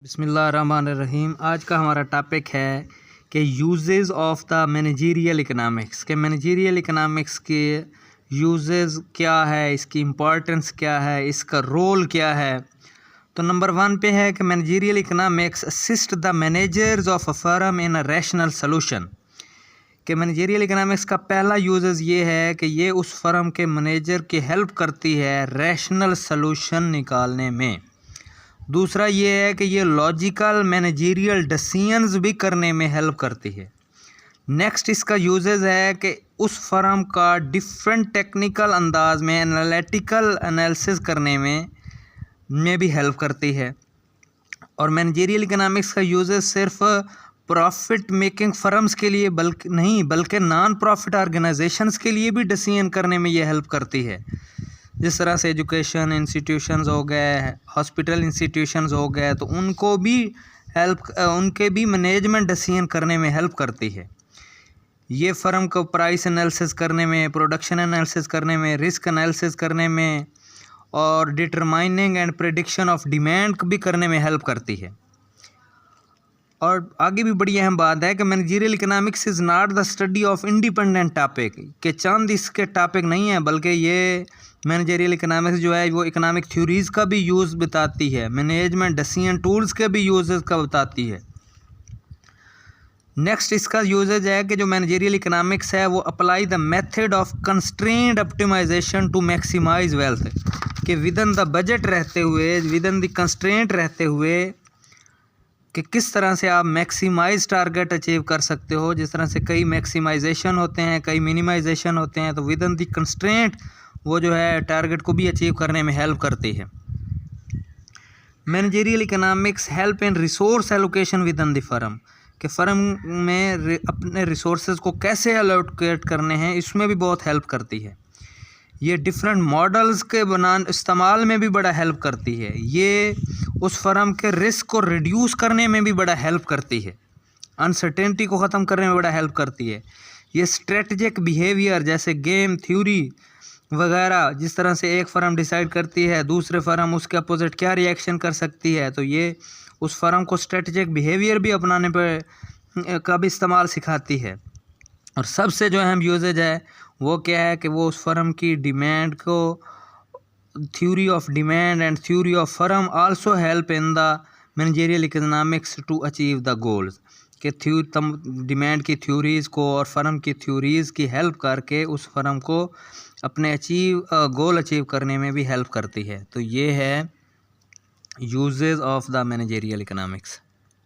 बिस्मिल्लाहिर्रहमानिर्रहीम। आज का हमारा टॉपिक है कि uses of the managerial economics के मैनेजरियल इकनॉमिक्स के यूजेस क्या है, इसकी इम्पोर्टेंस क्या है, इसका रोल क्या है। तो नंबर 1 पे है कि managerial economics assist the managers of a firm in a rational solution. कि मैनेजरियल इकनॉमिक्स का पहला यूजेस ये है कि ये उस फर्म के मैनेजर की हेल्प करती है रैशनल सोल्यूशन निकालने में। दूसरा ये है कि ये लॉजिकल मैनेजरियल डिसीजंस भी करने में हेल्प करती है। नेक्स्ट इसका यूजेस है कि उस फर्म का डिफरेंट टेक्निकल अंदाज में एनालिटिकल एनालिसिस करने में भी हेल्प करती है। और मैनेजरियल इकनॉमिक्स का यूजेस सिर्फ प्रॉफिट मेकिंग फर्म्स के लिए बल्कि नॉन प्रॉफिट ऑर्गेनाइजेशंस के लिए भी डिसीजन करने में ये हेल्प करती है। जिस तरह से एजुकेशन इंस्टीट्यूशंस हो गए, हॉस्पिटल इंस्टीट्यूशंस हो गए, तो उनके भी मैनेजमेंट डिसीजन करने में हेल्प करती है। ये फर्म को प्राइस एनालिसिस करने में, प्रोडक्शन एनालिसिस करने में, रिस्क एनालिसिस करने में और determining and prediction of demand भी करने में हेल्प करती है। और आगे भी बड़ी अहम बात है कि managerial economics is not the study of independent topic, के चंद इसके टॉपिक नहीं है, बल्कि ये मैनेजरियल इकनॉमिक्स जो है वो इकनॉमिक थ्योरीज़ का भी यूज़ बताती है, मैनेजमेंट डिसीजन टूल्स के भी यूजेस का बताती है। नेक्स्ट इसका यूजेज है कि जो मैनेजरियल इकनॉमिक्स है वो apply the method of constraint optimisation to maximise wealth, कि विदिन द बजट रहते हुए, विदिन द कंस्ट्रेंट रहते हुए कि किस तरह से आप मैक्सिमाइज टारगेट अचीव कर सकते हो। जिस तरह से कई मैक्सिमाइजेशन होते हैं, कई मिनिमाइजेशन होते हैं, तो विदिन द कंस्ट्रेंट वो जो है टारगेट को भी अचीव करने में हेल्प करती है। Managerial economics help in resource allocation within the firm, कि फ़र्म में अपने रिसोर्सेज को कैसे एलोकेट करने हैं, इसमें भी बहुत हेल्प करती है। ये डिफरेंट मॉडल्स के इस्तेमाल में भी बड़ा हेल्प करती है। ये उस फर्म के रिस्क को रिड्यूस करने में भी बड़ा हेल्प करती है, अनसर्टेनिटी को ख़त्म करने में बड़ा हेल्प करती है। ये स्ट्रेटजिक बिहेवियर जैसे गेम थ्योरी वगैरह, जिस तरह से एक फ़र्म डिसाइड करती है दूसरे फ़र्म उसके अपोजिट क्या रिएक्शन कर सकती है, तो ये उस फर्म को स्ट्रेटजिक बिहेवियर भी अपनाने पर का भी इस्तेमाल सिखाती है। और सबसे जो अहम यूजेज है वो क्या है कि वो उस फर्म की डिमांड को, theory of demand and theory of firm also help in the managerial economics to achieve the goals, कि डिमांड की थ्योरीज़ को और फर्म की थ्योरीज़ की हेल्प करके उस फर्म को अपने गोल अचीव करने में भी हेल्प करती है। तो ये है uses of the managerial economics.